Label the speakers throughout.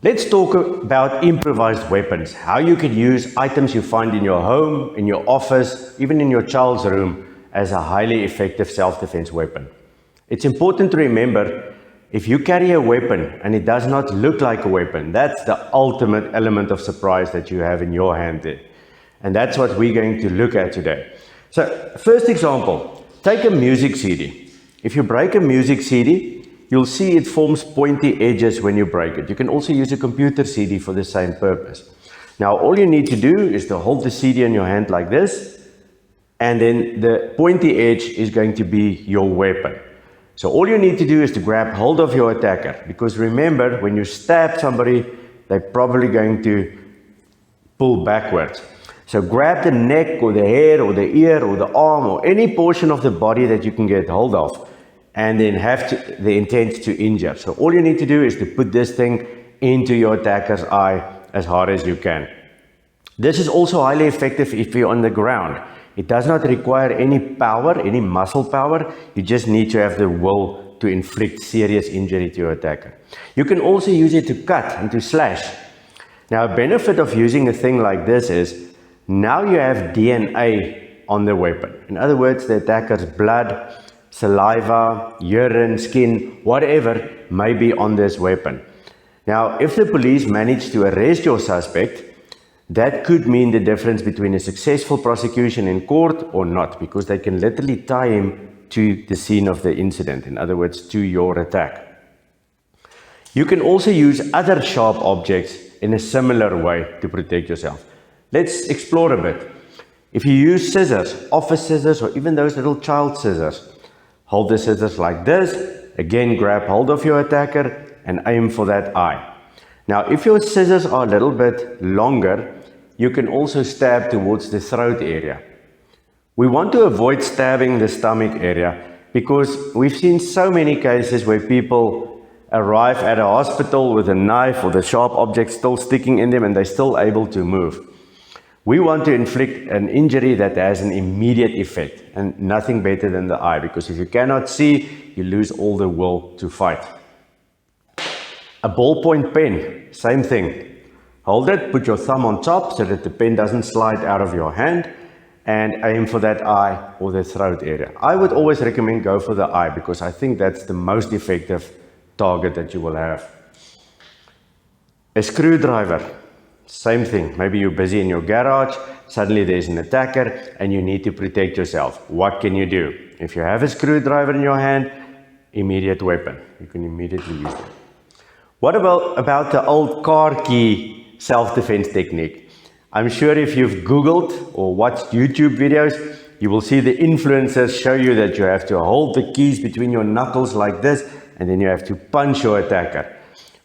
Speaker 1: Let's talk about improvised weapons, how you can use items you find in your home, in your office, even in your child's room as a highly effective self-defense weapon. It's important to remember, if you carry a weapon and it does not look like a weapon, that's the ultimate element of surprise that you have in your hand there. And that's what we're going to look at today. So, first example, take a music CD. If you break a music CD, you'll see it forms pointy edges when you break it. You can also use a computer CD for the same purpose. Now, all you need to do is to hold the CD in your hand like this, and then the pointy edge is going to be your weapon. So all you need to do is to grab hold of your attacker, because remember, when you stab somebody, they're probably going to pull backwards. So grab the neck or the hair or the ear or the arm or any portion of the body that you can get hold of, and then have the intent to injure. So all you need to do is to put this thing into your attacker's eye as hard as you can. This is also highly effective if you're on the ground. It does not require any power, any muscle power. You just need to have the will to inflict serious injury to your attacker. You can also use it to cut and to slash. Now, a benefit of using a thing like this is now you have DNA on the weapon. In other words, the attacker's blood, saliva, urine, skin, whatever may be on this weapon. Now, if the police manage to arrest your suspect, that could mean the difference between a successful prosecution in court or not, because they can literally tie him to the scene of the incident, in other words, to your attack. You can also use other sharp objects in a similar way to protect yourself. Let's explore a bit. If you use scissors, office scissors, or even those little child scissors, hold the scissors like this, again grab hold of your attacker and aim for that eye. Now, if your scissors are a little bit longer, you can also stab towards the throat area. We want to avoid stabbing the stomach area because we've seen so many cases where people arrive at a hospital with a knife or the sharp object still sticking in them and they're still able to move. We want to inflict an injury that has an immediate effect, and nothing better than the eye, because if you cannot see, you lose all the will to fight. A ballpoint pen, same thing. Hold it, put your thumb on top so that the pen doesn't slide out of your hand, and aim for that eye or the throat area. I would always recommend go for the eye because I think that's the most effective target that you will have. A screwdriver. Same thing, maybe you're busy in your garage, suddenly there's an attacker and you need to protect yourself. What can you do? If you have a screwdriver in your hand, immediate weapon. You can immediately use it. What about the old car key self-defense technique? I'm sure if you've Googled or watched YouTube videos, you will see the influencers show you that you have to hold the keys between your knuckles like this and then you have to punch your attacker.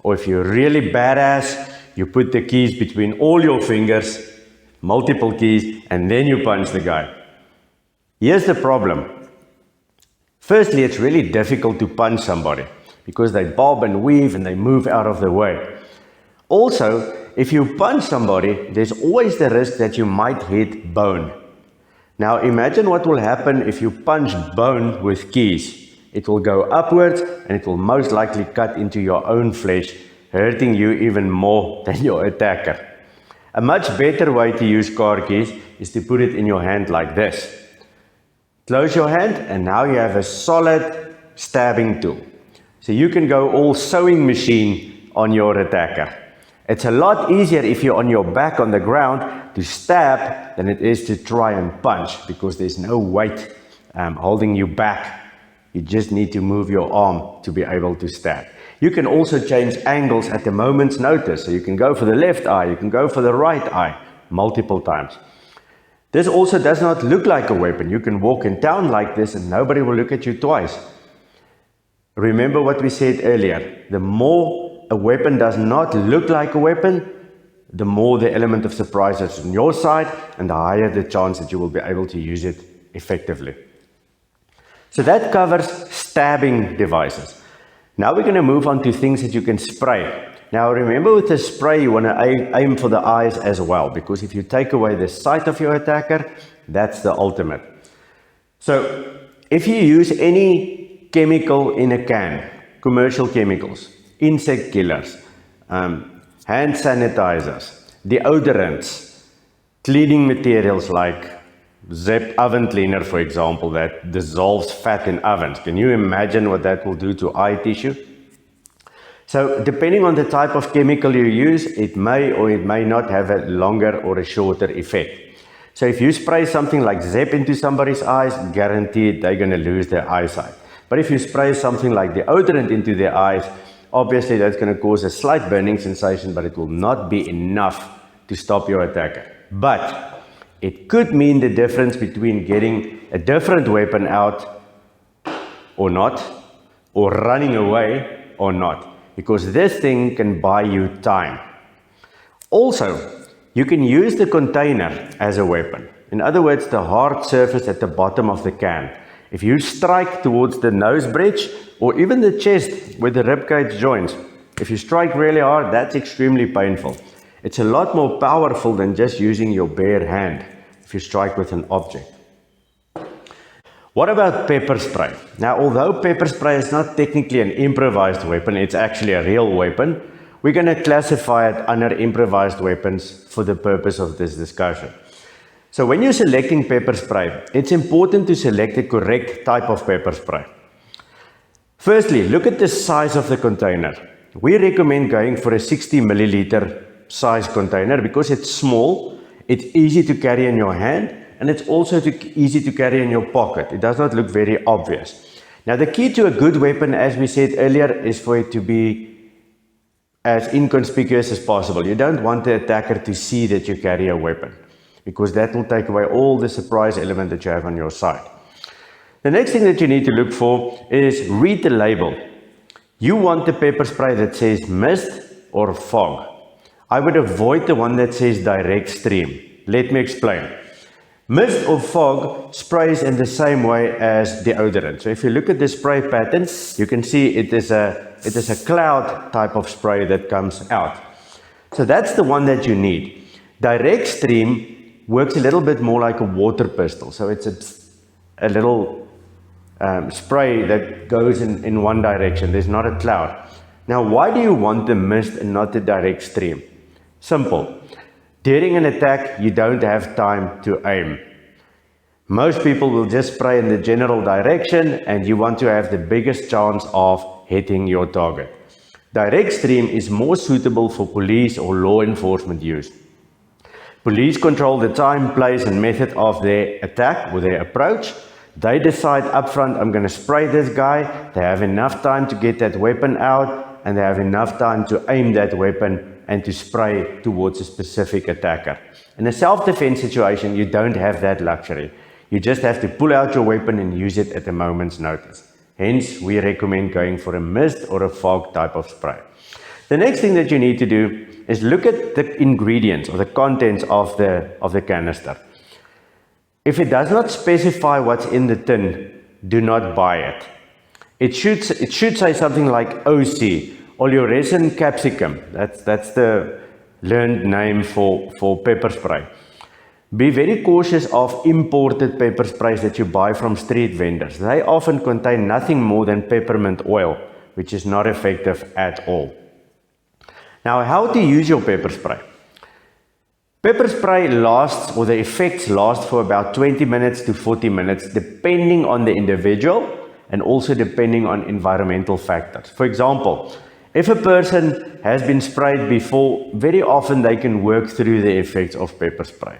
Speaker 1: Or if you're really badass, you put the keys between all your fingers, multiple keys, and then you punch the guy. Here's the problem. Firstly, it's really difficult to punch somebody because they bob and weave and they move out of the way. Also, if you punch somebody, there's always the risk that you might hit bone. Now, imagine what will happen if you punch bone with keys. It will go upwards and it will most likely cut into your own flesh, hurting you even more than your attacker. A much better way to use car keys is to put it in your hand like this. Close your hand and now you have a solid stabbing tool. So you can go all sewing machine on your attacker. It's a lot easier if you're on your back on the ground to stab than it is to try and punch because there's no weight holding you back. You just need to move your arm to be able to stab. You can also change angles at a moment's notice. So you can go for the left eye, you can go for the right eye multiple times. This also does not look like a weapon. You can walk in town like this and nobody will look at you twice. Remember what we said earlier. The more a weapon does not look like a weapon, the more the element of surprise is on your side and the higher the chance that you will be able to use it effectively. So that covers stabbing devices. Now we're going to move on to things that you can spray. Now remember, with the spray you want to aim for the eyes as well, because if you take away the sight of your attacker, that's the ultimate. So if you use any chemical in a can, commercial chemicals, insect killers, hand sanitizers, deodorants, cleaning materials like Zep oven cleaner, for example, that dissolves fat in ovens. Can you imagine what that will do to eye tissue? So depending on the type of chemical you use, it may or it may not have a longer or a shorter effect. So if you spray something like Zep into somebody's eyes, guaranteed they're going to lose their eyesight. But if you spray something like deodorant into their eyes, obviously that's going to cause a slight burning sensation, but it will not be enough to stop your attacker. But it could mean the difference between getting a different weapon out or not, or running away or not. Because this thing can buy you time. Also, you can use the container as a weapon. In other words, the hard surface at the bottom of the can. If you strike towards the nose bridge or even the chest where the ribcage joins, if you strike really hard, that's extremely painful. It's a lot more powerful than just using your bare hand if you strike with an object. What about pepper spray? Now, although pepper spray is not technically an improvised weapon, it's actually a real weapon, we're going to classify it under improvised weapons for the purpose of this discussion. So when you're selecting pepper spray, it's important to select the correct type of pepper spray. Firstly, look at the size of the container. We recommend going for a 60 milliliter size container because it's small, it's easy to carry in your hand, and it's also easy to carry in your pocket. It does not look very obvious. Now, the key to a good weapon, as we said earlier, is for it to be as inconspicuous as possible. You don't want the attacker to see that you carry a weapon, because that will take away all the surprise element that you have on your side. The next thing that you need to look for is read the label. You want the pepper spray that says mist or fog. I would avoid the one that says direct stream. Let me explain. Mist or fog sprays in the same way as deodorant. So if you look at the spray pattern, you can see it is a cloud type of spray that comes out. So that's the one that you need. Direct stream works a little bit more like a water pistol. So it's a little spray that goes in one direction. There's not a cloud. Now, why do you want the mist and not the direct stream? Simple. During an attack, you don't have time to aim. Most people will just spray in the general direction, and you want to have the biggest chance of hitting your target. Direct stream is more suitable for police or law enforcement use. Police control the time, place, and method of their attack or their approach. They decide upfront, I'm going to spray this guy. They have enough time to get that weapon out, and they have enough time to aim that weapon and to spray towards a specific attacker. In a self-defense situation, you don't have that luxury. You just have to pull out your weapon and use it at a moment's notice. Hence, we recommend going for a mist or a fog type of spray. The next thing that you need to do is look at the ingredients or the contents of the canister. If it does not specify what's in the tin, do not buy it. It should say something like OC, oleoresin capsicum. That's the learned name for pepper spray. Be very cautious of imported pepper sprays that you buy from street vendors. They often contain nothing more than peppermint oil, which is not effective at all. Now, how to use your pepper spray? Pepper spray lasts, or the effects last for about 20 minutes to 40 minutes, depending on the individual and also depending on environmental factors. For example, if a person has been sprayed before, very often they can work through the effects of pepper spray.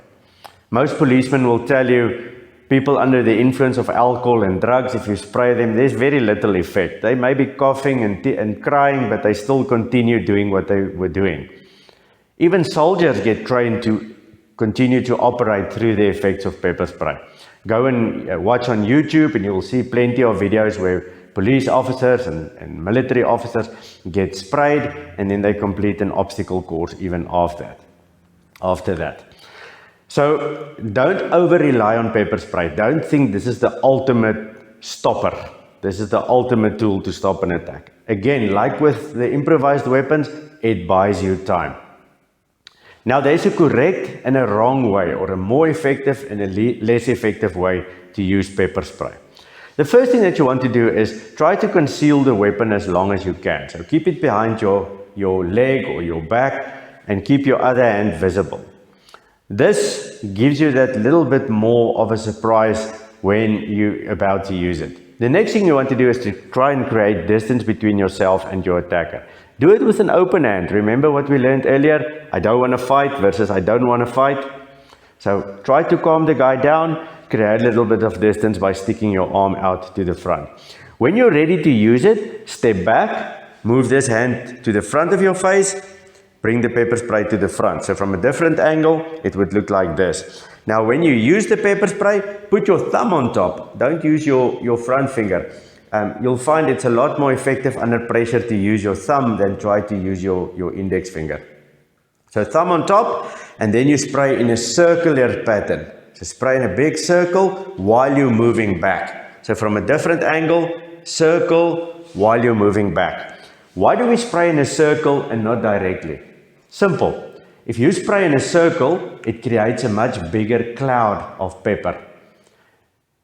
Speaker 1: Most policemen will tell you people under the influence of alcohol and drugs, if you spray them, there's very little effect. They may be coughing and crying, but they still continue doing what they were doing. Even soldiers get trained to continue to operate through the effects of pepper spray. Go and watch on YouTube and you will see plenty of videos where police officers and military officers get sprayed and then they complete an obstacle course even after that. So don't over-rely on pepper spray. Don't think this is the ultimate stopper. This is the ultimate tool to stop an attack. Again, like with the improvised weapons, it buys you time. Now, there's a correct and a wrong way, or a more effective and a less effective way to use pepper spray. The first thing that you want to do is try to conceal the weapon as long as you can. So keep it behind your leg or your back, and keep your other hand visible. This gives you that little bit more of a surprise when you're about to use it. The next thing you want to do is to try and create distance between yourself and your attacker. Do it with an open hand. Remember what we learned earlier? I don't want to fight versus I don't want to fight. So try to calm the guy down, create a little bit of distance by sticking your arm out to the front. When you're ready to use it, step back, move this hand to the front of your face, bring the pepper spray to the front. So from a different angle, it would look like this. Now when you use the pepper spray, put your thumb on top. Don't use your front finger. You'll find it's a lot more effective under pressure to use your thumb than try to use your index finger. So thumb on top, and then you spray in a circular pattern. So spray in a big circle while you're moving back. So from a different angle, circle while you're moving back. Why do we spray in a circle and not directly? Simple. If you spray in a circle, it creates a much bigger cloud of pepper,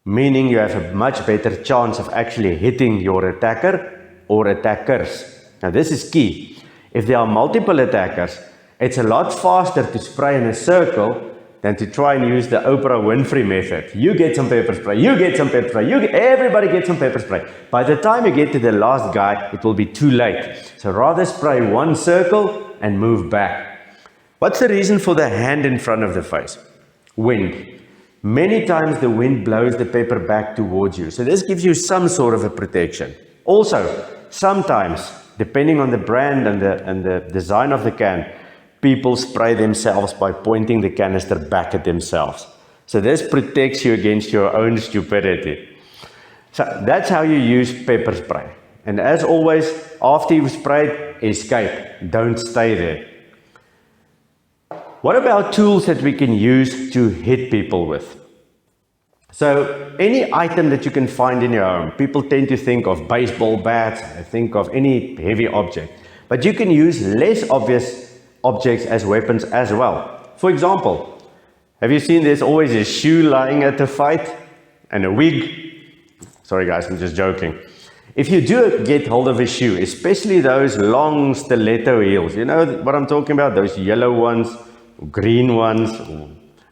Speaker 1: meaning you have a much better chance of actually hitting your attacker or attackers. Now this is key. If there are multiple attackers, it's a lot faster to spray in a circle than to try and use the Oprah Winfrey method. You get some pepper spray, you get some pepper spray, everybody gets some pepper spray. By the time you get to the last guy, it will be too late. So rather spray one circle and move back. What's the reason for the hand in front of the face? Wind. Many times the wind blows the pepper back towards you. So this gives you some sort of a protection. Also, sometimes, depending on the brand and the design of the can, people spray themselves by pointing the canister back at themselves. So this protects you against your own stupidity. So that's how you use pepper spray. And as always, after you've sprayed, escape. Don't stay there. What about tools that we can use to hit people with? So any item that you can find in your home, people tend to think of baseball bats, think of any heavy object. But you can use less obvious objects as weapons as well. For example, have you seen there's always a shoe lying at a fight and a wig? Sorry guys, I'm just joking. If you do get hold of a shoe, especially those long stiletto heels, you know what I'm talking about? Those yellow ones, green ones,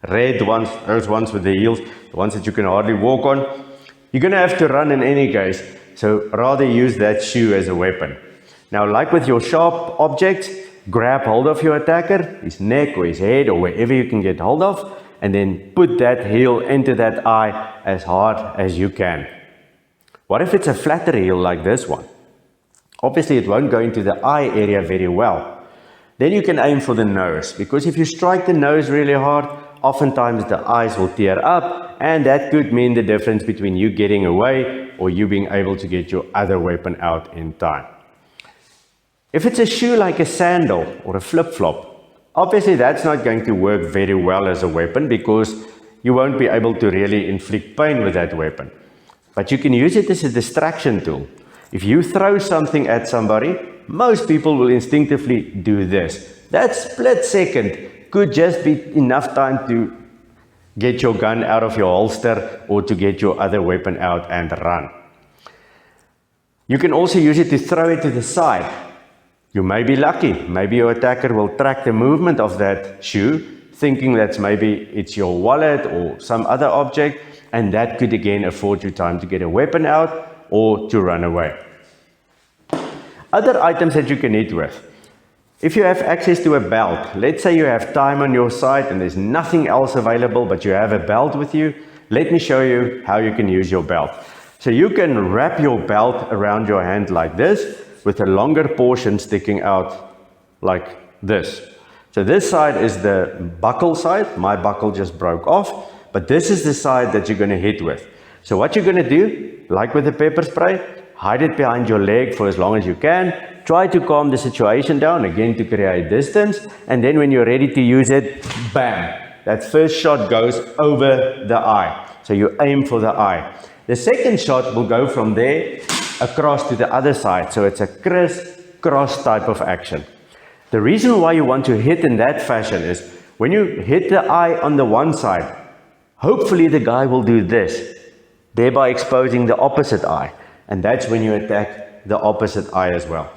Speaker 1: red ones, those ones with the heels, the ones that you can hardly walk on. You're going to have to run in any case, so rather use that shoe as a weapon. Now, like with your sharp objects, grab hold of your attacker, his neck or his head or wherever you can get hold of, and then put that heel into that eye as hard as you can. What if it's a flatter heel like this one? Obviously, it won't go into the eye area very well. Then you can aim for the nose, because if you strike the nose really hard, oftentimes the eyes will tear up, and that could mean the difference between you getting away or you being able to get your other weapon out in time. If it's a shoe like a sandal or a flip-flop, obviously that's not going to work very well as a weapon because you won't be able to really inflict pain with that weapon. But you can use it as a distraction tool. If you throw something at somebody, most people will instinctively do this. That split second could just be enough time to get your gun out of your holster or to get your other weapon out and run. You can also use it to throw it to the side. You may be lucky. Maybe your attacker will track the movement of that shoe, thinking that maybe it's your wallet or some other object, and that could again afford you time to get a weapon out or to run away. Other items that you can hit with. If you have access to a belt, let's say you have time on your side and there's nothing else available but you have a belt with you, let me show you how you can use your belt. So you can wrap your belt around your hand like this with a longer portion sticking out like this. So this side is the buckle side. My buckle just broke off, but this is the side that you're going to hit with. So what you're going to do, like with the pepper spray, hide it behind your leg for as long as you can. Try to calm the situation down, again to create distance. And then when you're ready to use it, bam! That first shot goes over the eye. So you aim for the eye. The second shot will go from there across to the other side. So it's a criss-cross type of action. The reason why you want to hit in that fashion is when you hit the eye on the one side, hopefully the guy will do this, thereby exposing the opposite eye. And that's when you attack the opposite eye as well.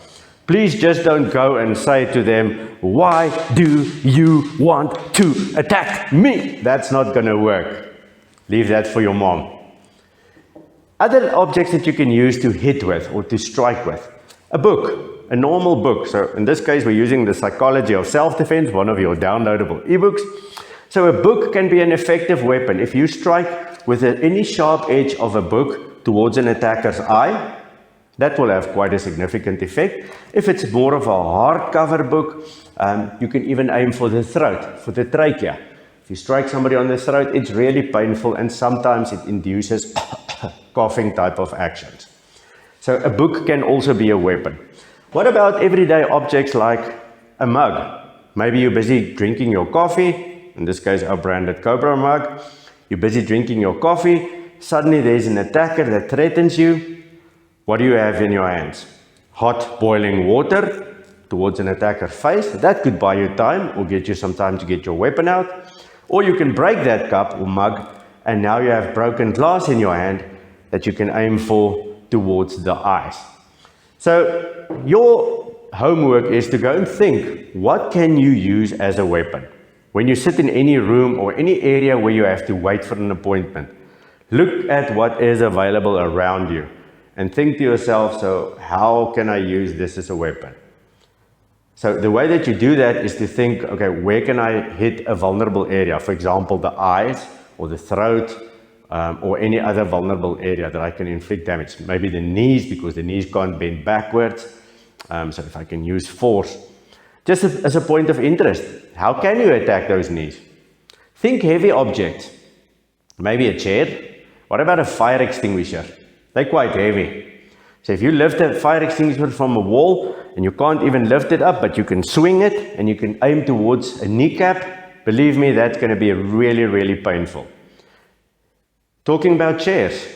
Speaker 1: Please just don't go and say to them, "Why do you want to attack me?" That's not going to work. Leave that for your mom. Other objects that you can use to hit with or to strike with. A book, a normal book. So in this case, we're using The Psychology of Self-Defense, one of your downloadable ebooks. So a book can be an effective weapon. If you strike with any sharp edge of a book towards an attacker's eye, that will have quite a significant effect. If it's more of a hardcover book, you can even aim for the throat, for the trachea. If you strike somebody on the throat, it's really painful, and sometimes it induces coughing type of actions. So a book can also be a weapon. What about everyday objects like a mug? Maybe you're busy drinking your coffee, in this case our branded C.O.B.R.A mug. You're busy drinking your coffee, suddenly there's an attacker that threatens you. What do you have in your hands? Hot boiling water towards an attacker's face. That could buy you time or get you some time to get your weapon out. Or you can break that cup or mug, and now you have broken glass in your hand that you can aim for towards the eyes. So your homework is to go and think, what can you use as a weapon? When you sit in any room or any area where you have to wait for an appointment, look at what is available around you and think to yourself, so how can I use this as a weapon? So the way that you do that is to think, okay, where can I hit a vulnerable area? For example, the eyes or the throat, or any other vulnerable area that I can inflict damage. Maybe the knees, because the knees can't bend backwards. So if I can use force. Just as a point of interest, how can you attack those knees? Think heavy objects. Maybe a chair. What about a fire extinguisher? They're quite heavy. So if you lift a fire extinguisher from a wall and you can't even lift it up, but you can swing it and you can aim towards a kneecap, believe me, that's going to be really, really painful. Talking about chairs,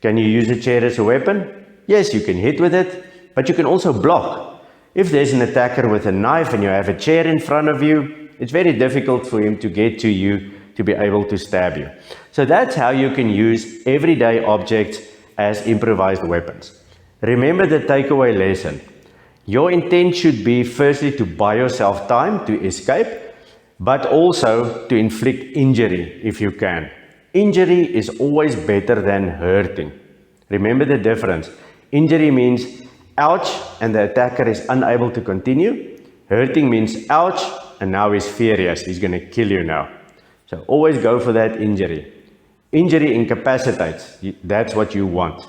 Speaker 1: can you use a chair as a weapon? Yes, you can hit with it, but you can also block. If there's an attacker with a knife and you have a chair in front of you, it's very difficult for him to get to you to be able to stab you. So that's how you can use everyday objects as improvised weapons. Remember the takeaway lesson. Your intent should be firstly to buy yourself time to escape, but also to inflict injury if you can. Injury is always better than hurting. Remember the difference. Injury means ouch and the attacker is unable to continue. Hurting means ouch and now he's furious. He's going to kill you now. So always go for that injury. Injury incapacitates. That's what you want.